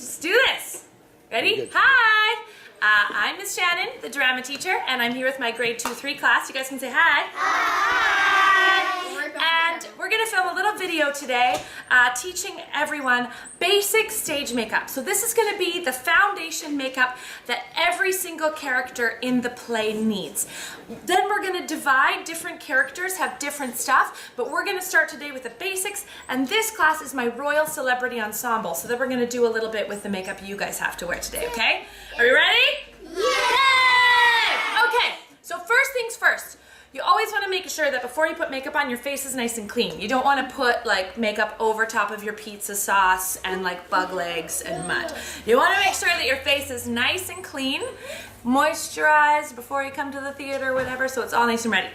Let's do this. Ready? Hi! I'm Miss Shannon, the drama teacher, and I'm here with my grade 2-3 class. You guys can say hi. Hi! And we're going to film a little video today teaching everyone basic stage makeup. So this is going to be the foundation makeup that every single character in the play needs. Then we're going to divide. Different characters have different stuff, but we're going to start today with the basics, and this class is my Royal Celebrity Ensemble. So then we're going to do a little bit with the makeup you guys have to wear today, okay? Are you ready? Yay! Okay, so first things first. You always want to make sure that before you put makeup on, your face is nice and clean. You don't want to put like makeup over top of your pizza sauce and like bug legs and mud. You want to make sure that your face is nice and clean, moisturized before you come to the theater or whatever, so it's all nice and ready.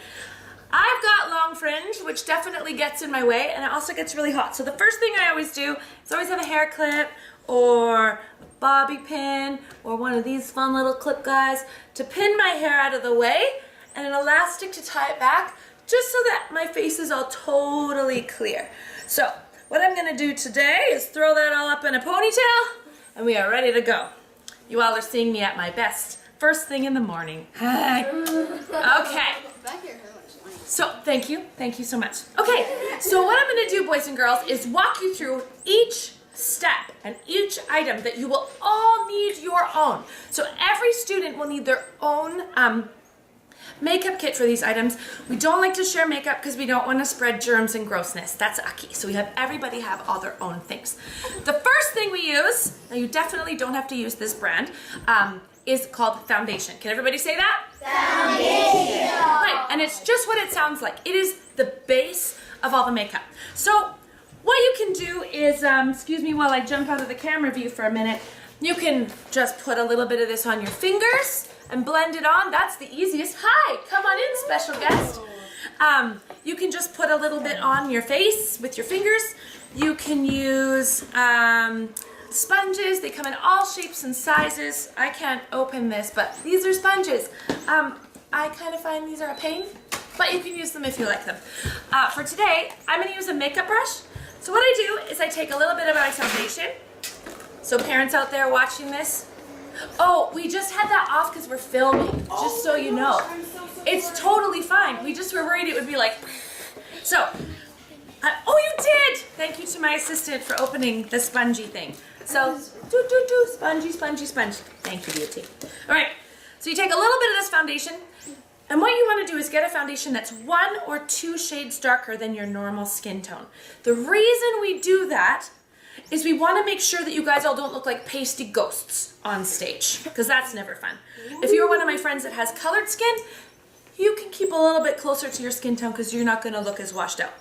I've got long fringe, which definitely gets in my way, and it also gets really hot. So the first thing I always do is always have a hair clip or a bobby pin or one of these fun little clip guys to pin my hair out of the way, and an elastic to tie it back, just so that my face is all totally clear. So what I'm gonna do today is throw that all up in a ponytail, and we are ready to go. You all are seeing me at my best first thing in the morning. Hi. Okay. So thank you so much. Okay, so what I'm gonna do, boys and girls, is walk you through each step and each item that you will all need your own. So every student will need their own makeup kit for these items. We don't like to share makeup because we don't want to spread germs and grossness. That's icky. So we have everybody have all their own things. The first thing we use, now you definitely don't have to use this brand, is called foundation. Can everybody say that? Foundation! Right, and it's just what it sounds like. It is the base of all the makeup. So what you can do is, excuse me while I jump out of the camera view for a minute, you can just put a little bit of this on your fingers and blend it on. That's the easiest. Hi, come on in, special guest. You can just put a little bit on your face with your fingers. You can use sponges. They come in all shapes and sizes. I can't open this, but these are sponges. I kind of find these are a pain, but you can use them if you like them. For today, I'm gonna use a makeup brush. So what I do is I take a little bit of my foundation. So parents out there watching this, oh, we just had that off because we're filming, just so you know. It's totally fine. We just were worried it would be like, so, oh, you did! Thank you to my assistant for opening the spongy thing. So, spongy, spongy, spongy. Thank you, beauty. All right, so you take a little bit of this foundation, and what you want to do is get a foundation that's 1 or 2 shades darker than your normal skin tone. The reason we do that is we want to make sure that you guys all don't look like pasty ghosts on stage, because that's never fun. If you're one of my friends that has colored skin, you can keep a little bit closer to your skin tone because you're not going to look as washed out.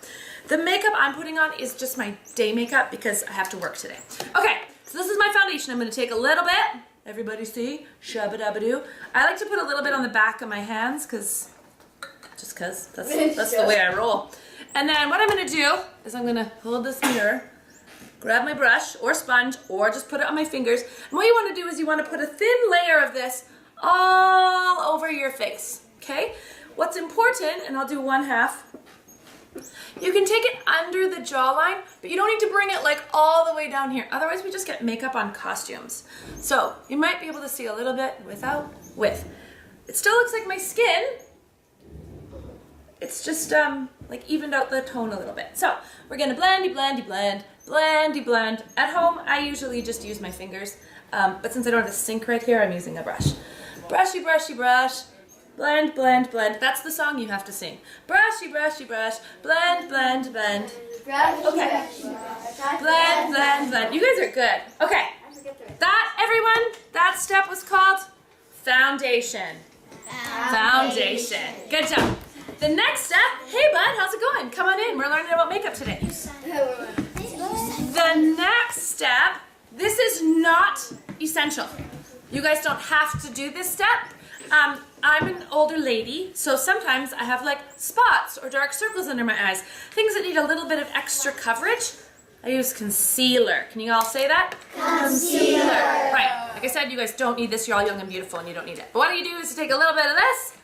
The makeup I'm putting on is just my day makeup because I have to work today. Okay, so this is my foundation. I'm going to take a little bit. Everybody see? Shabba-dabba-doo. I like to put a little bit on the back of my hands because that's the way I roll. And then what I'm going to do is I'm going to hold this mirror, grab my brush or sponge, or just put it on my fingers. And what you want to do is you want to put a thin layer of this all over your face, okay? What's important, and I'll do 1/2, you can take it under the jawline, but you don't need to bring it like all the way down here. Otherwise, we just get makeup on costumes. So you might be able to see a little bit without, with. It still looks like my skin. It's just like evened out the tone a little bit. So we're gonna blendy, blendy, blend, blendy, blend. At home, I usually just use my fingers, but since I don't have a sink right here, I'm using a brush. Brushy, brushy, brush, blend, blend, blend. That's the song you have to sing. Brushy, brushy, brush, blend, blend, blend. Okay. Blend, blend, blend. You guys are good. Okay. That, everyone, that step was called foundation. Foundation. Good job. The next step, hey bud, how's it going? Come on in, we're learning about makeup today. The next step, this is not essential. You guys don't have to do this step. I'm an older lady, so sometimes I have like spots or dark circles under my eyes. Things that need a little bit of extra coverage. I use concealer. Can you all say that? Concealer. Right, like I said, you guys don't need this. You're all young and beautiful and you don't need it. But what you do is you take a little bit of this.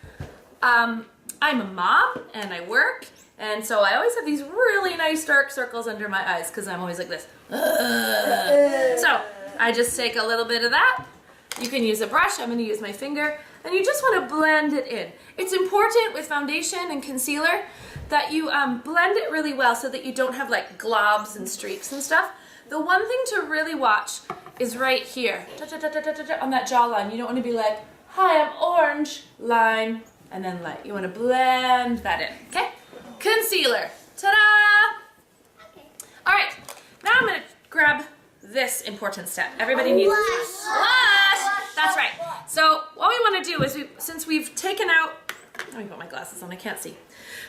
I'm a mom and I work, and so I always have these really nice dark circles under my eyes because I'm always like this. So I just take a little bit of that. You can use a brush, I'm gonna use my finger, and you just wanna blend it in. It's important with foundation and concealer that you blend it really well so that you don't have like globs and streaks and stuff. The one thing to really watch is right here, on that jawline. You don't wanna be like, hi, I'm orange, line, and then light. You wanna blend that in, okay? Concealer, ta-da! All right, now I'm gonna grab this important step. Everybody needs blush. That's right. So what we want to do is, since we've taken out, let me put my glasses on, I can't see.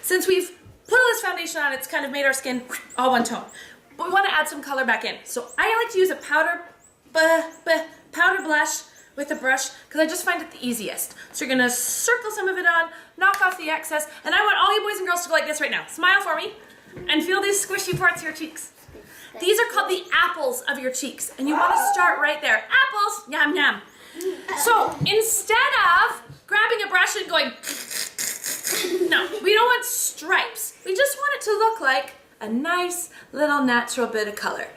Since we've put all this foundation on, it's kind of made our skin all one tone. But we want to add some color back in. So I like to use a powder blush with a brush because I just find it the easiest. So you're gonna circle some of it on, knock off the excess, and I want all you boys and girls to go like this right now. Smile for me and feel these squishy parts of your cheeks. These are called the apples of your cheeks, and you want to start right there. Apples, yum yum. So instead of grabbing a brush and going, no, we don't want stripes. We just want it to look like a nice little natural bit of color.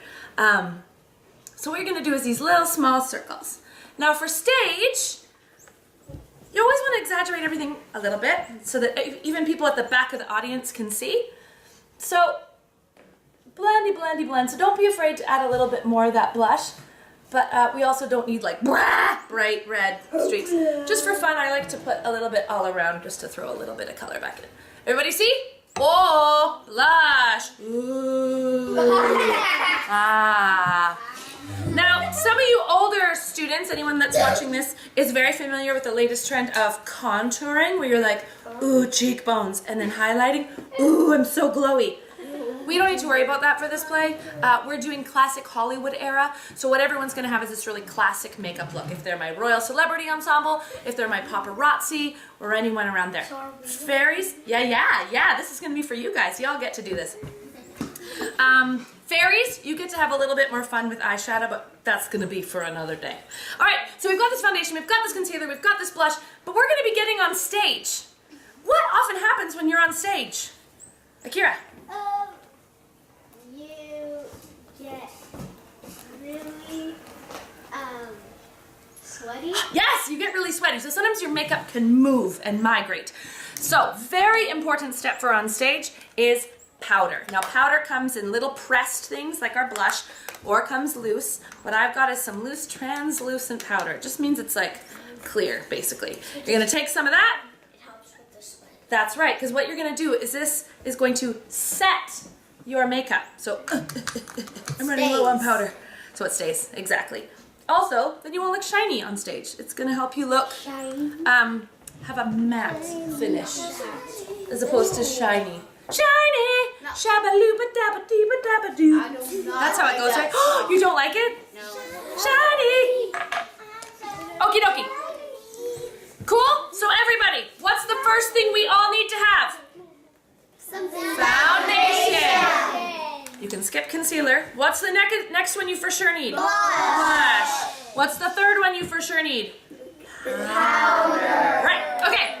So what you're gonna do is these little small circles. Now for stage, you always want to exaggerate everything a little bit so that even people at the back of the audience can see. So blendy, blendy, blend. So don't be afraid to add a little bit more of that blush, but we also don't need like bright red streaks. Just for fun, I like to put a little bit all around just to throw a little bit of color back in. Everybody see? Oh, blush. Ooh. Ah. Now, some of you older students, anyone that's watching this, is very familiar with the latest trend of contouring, where you're like, ooh, cheekbones, and then highlighting, ooh, I'm so glowy. We don't need to worry about that for this play. We're doing classic Hollywood era, so what everyone's gonna have is this really classic makeup look. If they're my Royal Celebrity Ensemble, if they're my paparazzi, or anyone around there. Fairies, yeah, this is gonna be for you guys. Y'all get to do this. Fairies, you get to have a little bit more fun with eyeshadow, but that's gonna be for another day. All right, so we've got this foundation, we've got this concealer, we've got this blush, but we're gonna be getting on stage. What often happens when you're on stage? Akira? You get really sweaty. Yes, you get really sweaty. So sometimes your makeup can move and migrate. So very important step for on stage is powder. Now powder comes in little pressed things like our blush, or comes loose. What I've got is some loose translucent powder. It just means it's like clear, basically. You're gonna take some of that. It helps with the sweat. That's right, because what you're gonna do is this is going to set your makeup. So I'm running low on powder. So it stays, exactly. Also, then you won't look shiny on stage. It's gonna help you look, have a matte finish as opposed to shiny. Shiny! No. Shabba-looba-dabba-dee-ba-dabba-doo. That's how it goes, right? You don't like it? No. Shiny! Okie dokie. Cool? So everybody, what's the first thing we all need to have? Foundation. You can skip concealer. What's the next one you for sure need? Blush. What's the third one you for sure need? Powder. Right, okay.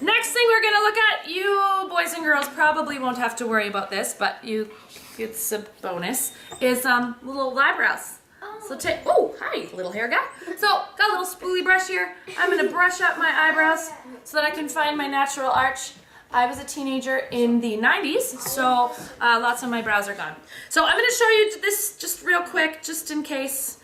Next thing we're gonna look at, you boys and girls probably won't have to worry about this, but it's a bonus, is little eyebrows. So take, oh, hi, little hair guy. So, got a little spoolie brush here. I'm gonna brush up my eyebrows so that I can find my natural arch. I was a teenager in the 90s, so lots of my brows are gone. So I'm gonna show you this just real quick, just in case,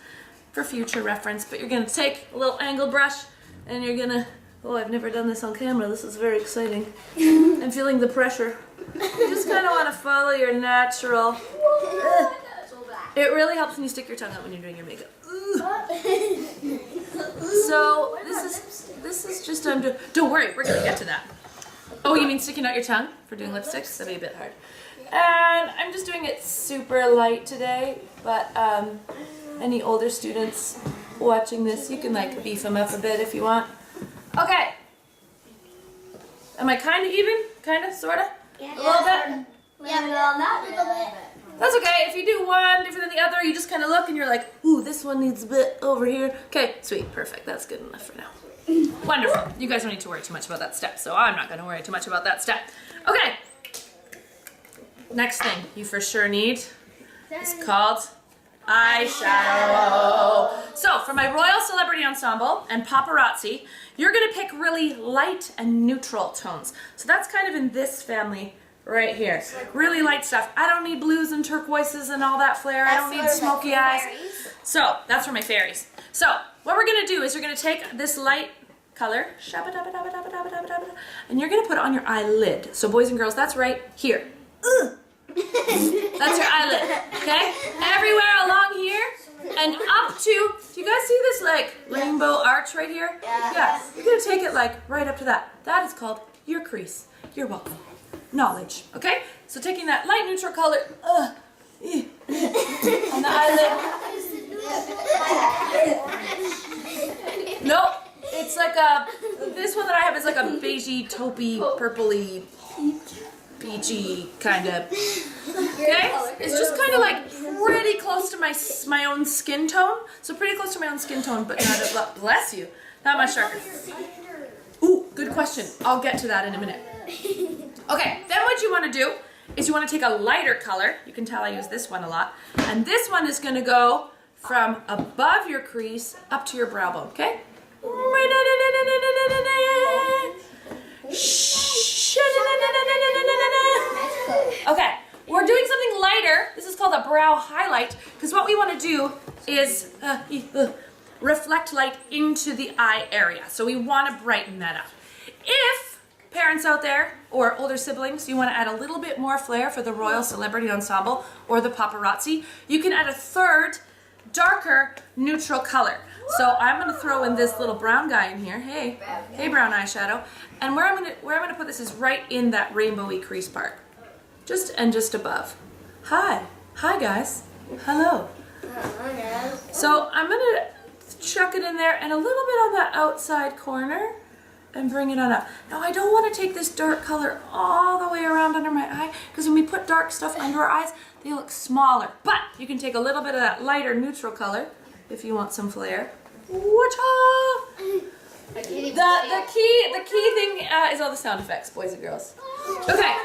for future reference, but you're gonna take a little angled brush and you're gonna, oh, I've never done this on camera. This is very exciting. I'm feeling the pressure. You just kind of want to follow your natural. It really helps when you stick your tongue out when you're doing your makeup. So this is just don't worry, we're gonna get to that. Oh, you mean sticking out your tongue for doing lipsticks? That'd be a bit hard. And I'm just doing it super light today, but any older students watching this, you can like beef them up a bit if you want. Okay. Am I kind of even? Kind of? Sort of? Yeah. A little bit? Yeah, well, not a little bit. That's okay. If you do one different than the other, you just kind of look and you're like, ooh, this one needs a bit over here. Okay, sweet. Perfect. That's good enough for now. Wonderful. You guys don't need to worry too much about that step, so I'm not going to worry too much about that step. Okay. Next thing you for sure need is called eyeshadow. So for my Royal Celebrity Ensemble and Paparazzi, you're gonna pick really light and neutral tones. So that's kind of in this family right here. Really light stuff. I don't need blues and turquoises and all that flair. I don't need smoky eyes. So that's for my fairies. So what we're gonna do is you're gonna take this light color, and you're gonna put it on your eyelid. So boys and girls, that's right here. That's your eyelid, okay? Everywhere along here and up to, do you guys see this like rainbow arch right here? Yeah. You're gonna take it like right up to that. That is called your crease. You're welcome. Knowledge, okay? So taking that light neutral color on the eyelid. Nope, it's like a, this one that I have is like a beigey, taupey, purpley, peachy kind of, okay? It's just kind of like pretty close to my own skin tone. So pretty close to my own skin tone, but not, bless you, not much darker. Ooh, good question. I'll get to that in a minute. Okay, then what you want to do is you want to take a lighter color. You can tell I use this one a lot. And this one is going to go from above your crease up to your brow bone, okay? Okay, we're doing something lighter. This is called a brow highlight because what we want to do is reflect light into the eye area. So we want to brighten that up. If parents out there or older siblings, you want to add a little bit more flair for the Royal Celebrity Ensemble or the Paparazzi, you can add a third darker neutral color. So I'm going to throw in this little brown guy in here. Hey brown eyeshadow. And where I'm going to put this is right in that rainbowy crease part. Just above. Hi guys. Hello. So I'm going to chuck it in there and a little bit on that outside corner and bring it on up. Now I don't want to take this dark color all the way around under my eye because when we put dark stuff under our eyes, they look smaller. But you can take a little bit of that lighter neutral color if you want some flair. Whatcha? The key thing is all the sound effects, boys and girls. Okay.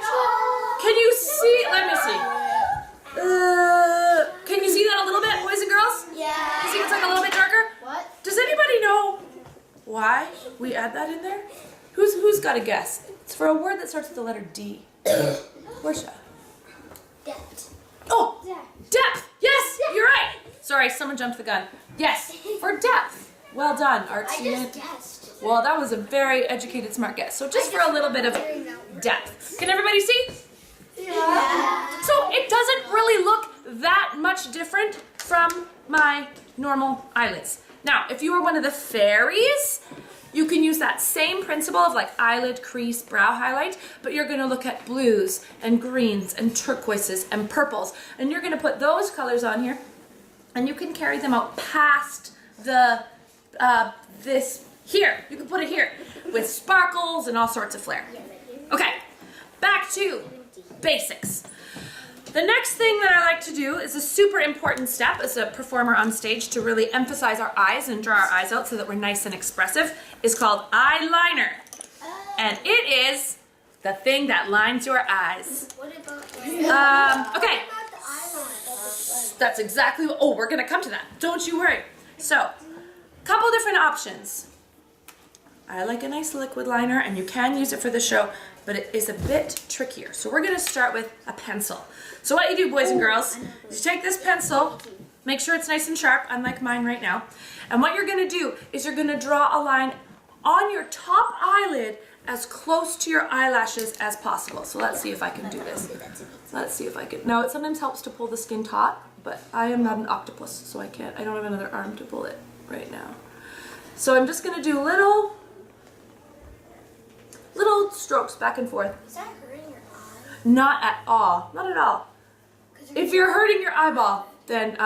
Can you see? Let me see. Can you see that a little bit, boys and girls? Yeah. You see it's like a little bit darker? What? Does anybody know why we add that in there? Who's got a guess? It's for a word that starts with the letter D. Portia. Depth. Oh, depth. Yes, you're right. Sorry, someone jumped the gun. Yes, for depth. Well done, art student. Guessed. Well, that was a very educated, smart guess. So just for a little bit of depth. Can everybody see? Yeah. So it doesn't really look that much different from my normal eyelids. Now, if you are one of the fairies, you can use that same principle of like eyelid, crease, brow highlight, but you're gonna look at blues and greens and turquoises and purples, and you're gonna put those colors on here, and you can carry them out past the, this here. You can put it here with sparkles and all sorts of flair. Okay, back to basics. The next thing that I like to do is a super important step as a performer on stage to really emphasize our eyes and draw our eyes out so that we're nice and expressive is called eyeliner. And it is the thing that lines your eyes. What about Okay. What about the eyeliner? That's exactly what, oh, we're gonna come to that. Don't you worry. So, couple different options. I like a nice liquid liner and you can use it for the show, but it is a bit trickier. So we're gonna start with a pencil. So what you do, boys and girls, is you take this pencil, make sure it's nice and sharp, unlike mine right now, and what you're gonna do is you're gonna draw a line on your top eyelid as close to your eyelashes as possible. So let's see if I can do this. Let's see if I can. Now, it sometimes helps to pull the skin taut, but I am not an octopus, so I can't. I don't have another arm to pull it right now. So I'm just gonna do little strokes back and forth. Is that hurting your eye? Not at all. Not at all. If you're hurting your eyeball, then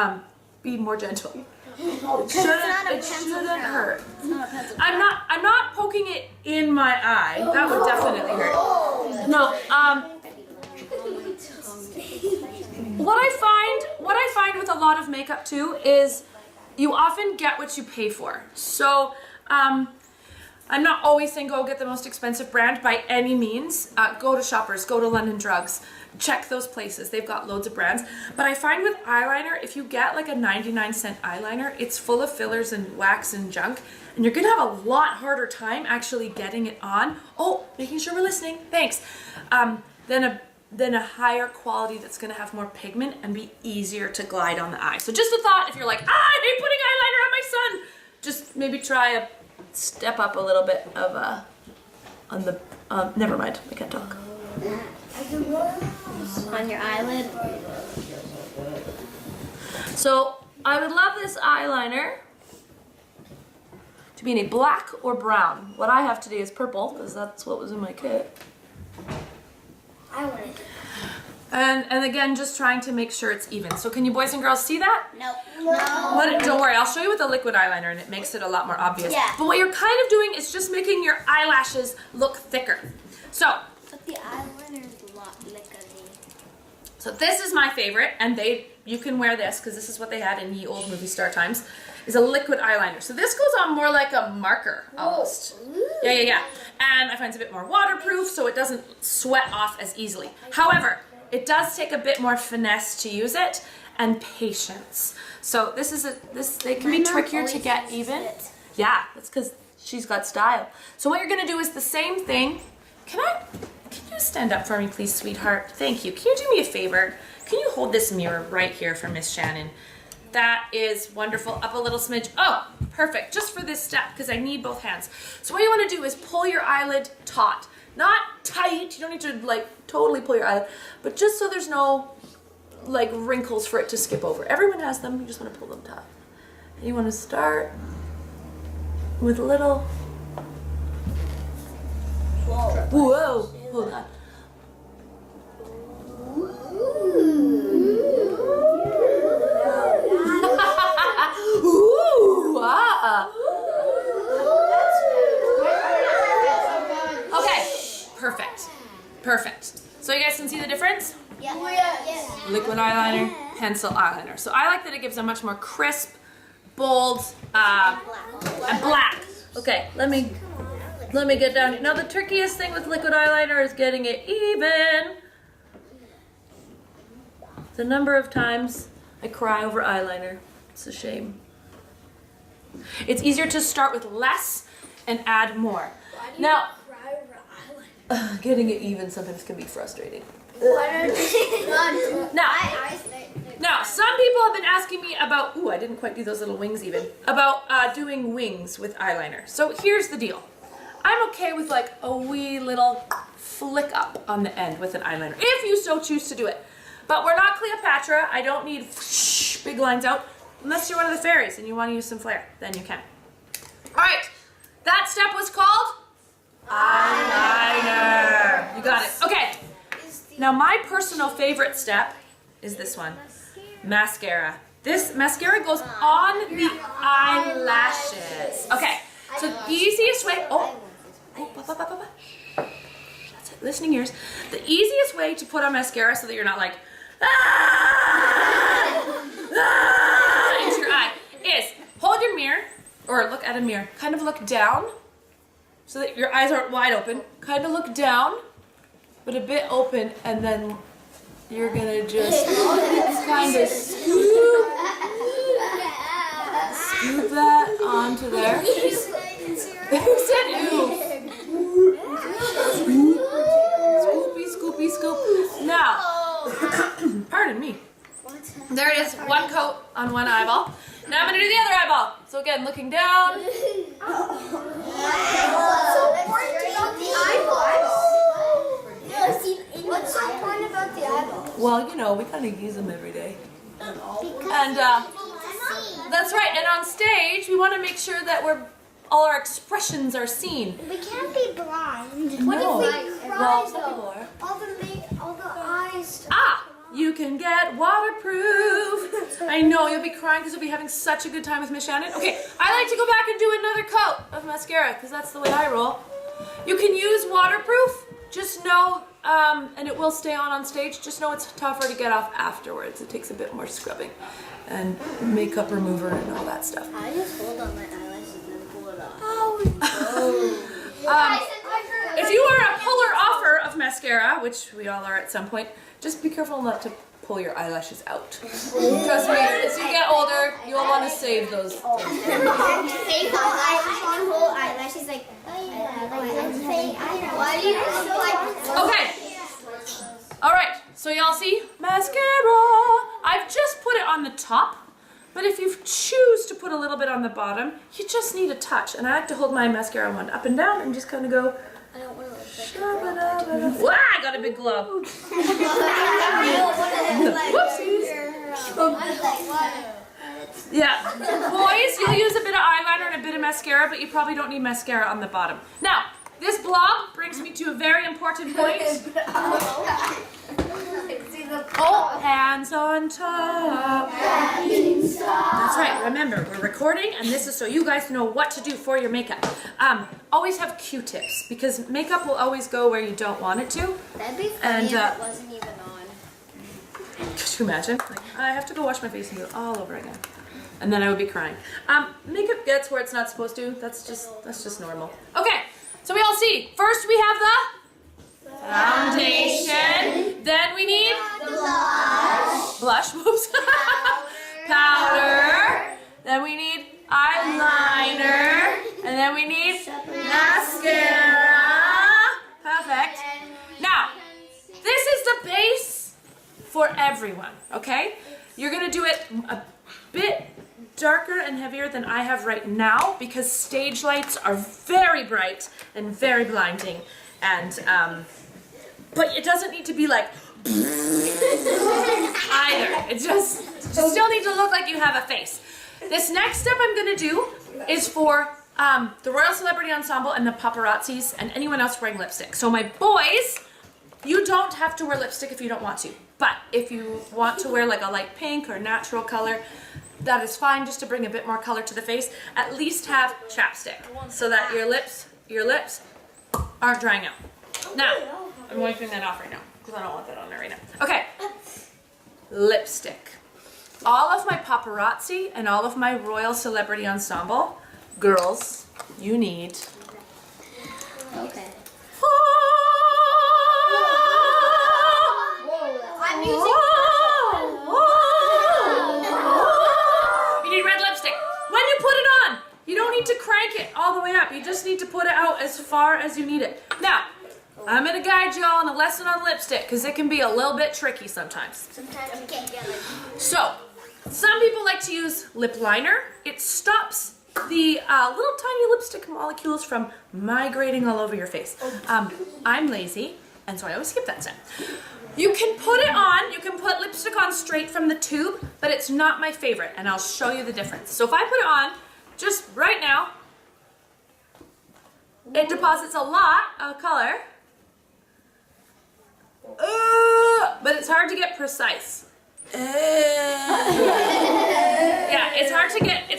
be more gentle. It shouldn't hurt. I'm not poking it in my eye. That would definitely hurt. No. What I find with a lot of makeup too is you often get what you pay for. So I'm not always saying go get the most expensive brand by any means. Go to Shoppers, go to London Drugs, check those places. They've got loads of brands. But I find with eyeliner, if you get like a 99-cent eyeliner, it's full of fillers and wax and junk, and you're gonna have a lot harder time actually getting it on. Oh, making sure we're listening, thanks. Than a higher quality that's gonna have more pigment and be easier to glide on the eye. So just a thought, if you're like, I hate putting eyeliner on my son, just maybe try a step up a little bit of on the, never mind, I can't talk. On your eyelid. So I would love this eyeliner to be in a black or brown. What I have today is purple, because that's what was in my kit. I want it. And again, just trying to make sure it's even. So can you boys and girls see that? No. Don't worry, I'll show you with a liquid eyeliner and it makes it a lot more obvious. Yeah. But what you're kind of doing is just making your eyelashes look thicker. So But the eyeliner is a lot thicker. So this is my favorite, and you can wear this because this is what they had in ye old movie star times, is a liquid eyeliner. So this goes on more like a marker almost. Yeah. And I find it's a bit more waterproof, so it doesn't sweat off as easily. However, it does take a bit more finesse to use it and patience. So they can be trickier to get even. Yeah, that's because she's got style. So what you're gonna do is the same thing. Can you stand up for me, please, sweetheart? Thank you. Can you do me a favor? Can you hold this mirror right here for Miss Shannon? That is wonderful. Up a little smidge. Oh, perfect. Just for this step, because I need both hands. So what you want to do is pull your eyelid taut. Not tight. You don't need to like totally pull your eyelid, but just so there's no like wrinkles for it to skip over. Everyone has them. You just want to pull them taut. And you want to start with a little. Whoa. Hold on. Ooh, Okay, perfect. So you guys can see the difference? Yeah. Liquid eyeliner, pencil eyeliner. So I like that it gives a much more crisp, bold, and black. Okay, let me get down here. Now the trickiest thing with liquid eyeliner is getting it even. The number of times I cry over eyeliner. It's a shame. It's easier to start with less and add more. Now, getting it even sometimes can be frustrating. Now, some people have been asking me about, I didn't quite do those little wings even, about doing wings with eyeliner. So here's the deal. I'm okay with like a wee little flick up on the end with an eyeliner, if you so choose to do it. But we're not Cleopatra. I don't need big lines out, unless you're one of the fairies and you want to use some flair, then you can. All right, that step was called eyeliner. You got it. Okay. Now my personal favorite step is this one, mascara. This mascara goes on the eyelashes. Okay, so the easiest way, that's it, listening ears. The easiest way to put on mascara so that you're not like, into your eye, is hold your mirror, or look at a mirror, kind of look down, so that your eyes aren't wide open, kind of look down, but a bit open, and then you're gonna just kind of scoop that onto there. Who said ew? Scoopy, scoop. Now, pardon me. There it is, one coat on one eyeball. Now I'm gonna do the other eyeball. So again, looking down. What's the point about the eyeball? Well, we kind of use them every day. And that's right. And on stage, we want to make sure that all our expressions are seen. We can't be blind. What if we cry, some people are. All the eyes. You can get waterproof. I know, you'll be crying because you'll be having such a good time with Miss Shannon. Okay, I like to go back and do another coat of mascara because that's the way I roll. You can use waterproof. Just know, and it will stay on stage, just know it's tougher to get off afterwards. It takes a bit more scrubbing and makeup remover and all that stuff. I just hold on my eyelashes and then pull it off. If you are a puller offer of mascara, which we all are at some point, just be careful not to pull your eyelashes out. Trust me, as you get older, you'll want to save those. Fake eyelash on whole eyelashes like. Why do you look like? Okay. All right. So y'all see mascara. I've just put it on the top, but if you choose to put a little bit on the bottom, you just need a touch. And I like to hold my mascara wand up and down and just kind of go. I don't want to look like Wow, I got a big glow. Whoopsies. Yeah. Boys, you'll use a bit of eyeliner and a bit of mascara, but you probably don't need mascara on the bottom. Now, this blob brings me to a very important point. Oh, hands on top. That's right. Remember, we're recording, and this is so you guys know what to do for your makeup. Always have Q-tips, because makeup will always go where you don't want it to. That'd be funny if it wasn't even on. Could you imagine? Like, I have to go wash my face and do it all over again. And then I would be crying. Makeup gets where it's not supposed to. That's just normal. Okay, so we all see. First we have the foundation. Then we need blush. Whoops. Powder. Then we need eyeliner. And then we need mascara. Perfect. Now, this is the base for everyone, okay? You're gonna do it a bit darker and heavier than I have right now because stage lights are very bright and very blinding, and but it doesn't need to be like either. It just you still need to look like you have a face. This next step I'm gonna do is for the Royal Celebrity Ensemble and the paparazzis and anyone else wearing lipstick. So my boys, you don't have to wear lipstick if you don't want to. But if you want to wear like a light pink or natural color, that is fine, just to bring a bit more color to the face. At least have chapstick so that your lips aren't drying out. Now, I'm wiping that off right now because I don't want that on there right now. Okay, lipstick. All of my paparazzi and all of my Royal Celebrity Ensemble girls, you need. Okay. I'm using. You need red lipstick. When you put it on, you don't need to crank it all the way up. You just need to put it out as far as you need it. Now, I'm going to guide you all in a lesson on lipstick because it can be a little bit tricky sometimes. Sometimes you can't get it. So, some people like to use lip liner. It stops the little tiny lipstick molecules from migrating all over your face. I'm lazy, and so I always skip that step. You can put it on, you can put lipstick on straight from the tube, but it's not my favorite, and I'll show you the difference. So if I put it on, just right now, it deposits a lot of color, but it's hard to get precise. Yeah, it's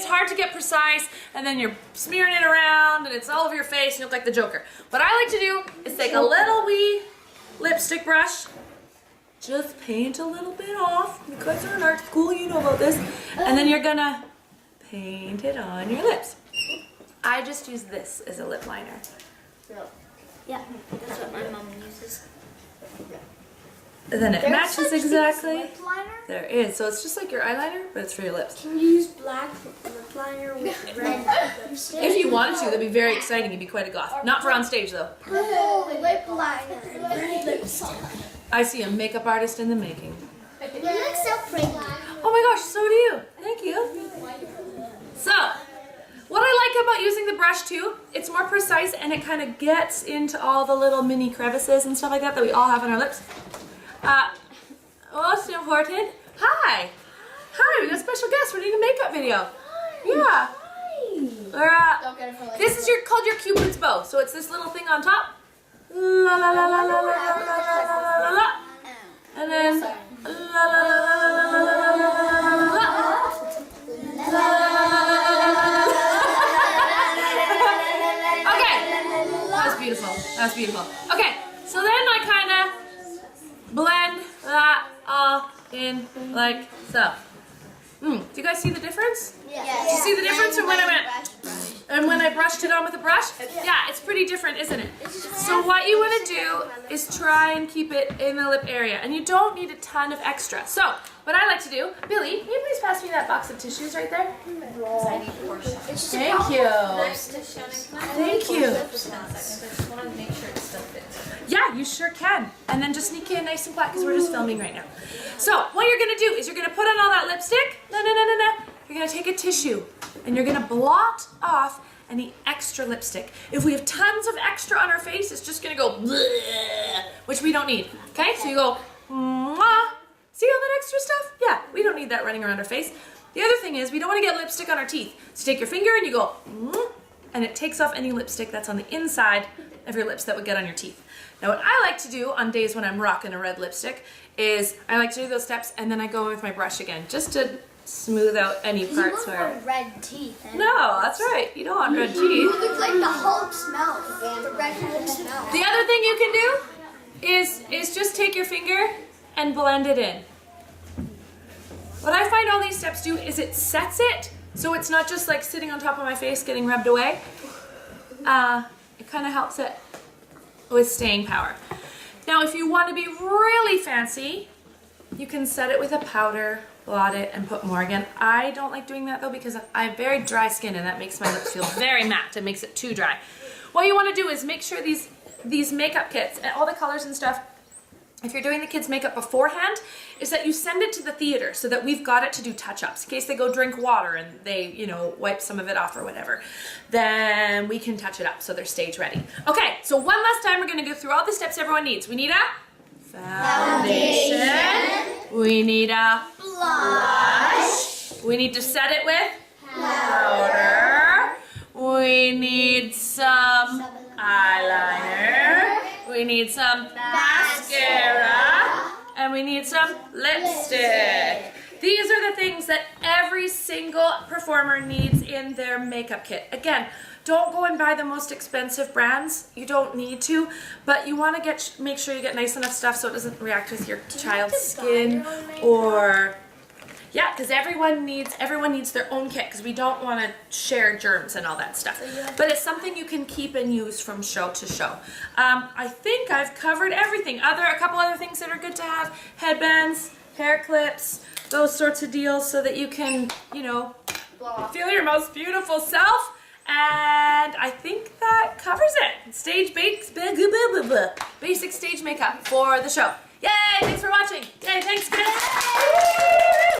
hard to get precise, and then you're smearing it around, and it's all over your face, and you look like the Joker. What I like to do is take a little wee lipstick brush, just paint a little bit off, because you're in art school, you know about this, and then you're gonna paint it on your lips. I just use this as a lip liner. Yeah, that's what my mom uses. And then it matches exactly. Lip liner? There is. So it's just like your eyeliner, but it's for your lips. Can you use black lip liner with red lipstick? If you wanted to, that'd be very exciting. You'd be quite a goth. Not for on stage, though. Purple lip liner. Lipstick. I see a makeup artist in the making. You look so pretty. Oh my gosh, so do you. Thank you. So, what I like about using the brush too, it's more precise and it kind of gets into all the little mini crevices and stuff like that we all have on our lips. Most important, hi, we got a special guest. We're doing a makeup video. Yeah. This is called your Cupid's bow. So it's this little thing on top. La la la la la la la la la la. And then la la la la la la la. Okay. That's beautiful. That's beautiful. Okay. So then I kind of blend that all in like so. Do you guys see the difference? Yes. Do you see the difference from when I went And when I brushed it on with a brush, yeah, it's pretty different, isn't it? So what you want to do is try and keep it in the lip area. And you don't need a ton of extra. So what I like to do, Billy, can you please pass me that box of tissues right there? Thank you. Thank you. Yeah, you sure can. And then just sneak in nice and flat because we're just filming right now. So what you're going to do is you're going to put on all that lipstick. No. You're going to take a tissue and you're going to blot off any extra lipstick. If we have tons of extra on our face, it's just going to go bleh, which we don't need. Okay, so you go, mwah. See all that extra stuff? Yeah, we don't need that running around our face. The other thing is we don't want to get lipstick on our teeth. So take your finger and you go, and it takes off any lipstick that's on the inside of your lips that would get on your teeth. Now what I like to do on days when I'm rocking a red lipstick is I like to do those steps and then I go in with my brush again just to smooth out any parts You where... want red teeth. No, that's right. You don't want red teeth. You look like the Hulk's mouth. The red Hulk's mouth. The other thing you can do is just take your finger and blend it in. What I find all these steps do is it sets it so it's not just like sitting on top of my face getting rubbed away. It kind of helps it with staying power. Now if you want to be really fancy, you can set it with a powder, blot it, and put more again. I don't like doing that though because I have very dry skin and that makes my lips feel very matte. It makes it too dry. What you want to do is make sure these makeup kits and all the colors and stuff, if you're doing the kids' makeup beforehand, is that you send it to the theater so that we've got it to do touch-ups. In case they go drink water and they, you know, wipe some of it off or whatever, then we can touch it up so they're stage ready. Okay, so one last time we're going to go through all the steps everyone needs. We need a foundation. We need a blush. We need to set it with powder. We need some eyeliner. We need some mascara. And we need some lipstick. These are the things that every single performer needs in their makeup kit. Again, don't go and buy the most expensive brands. You don't need to, but you want to make sure you get nice enough stuff so it doesn't react with your child's skin or... Yeah, because everyone needs their own kit because we don't want to share germs and all that stuff. But it's something you can keep and use from show to show. I think I've covered everything. A couple other things that are good to have: headbands, hair clips, those sorts of deals, so that you can, you know, feel your most beautiful self. And I think that covers it. Basic stage makeup for the show. Yay! Thanks for watching. Yay! Thanks, guys.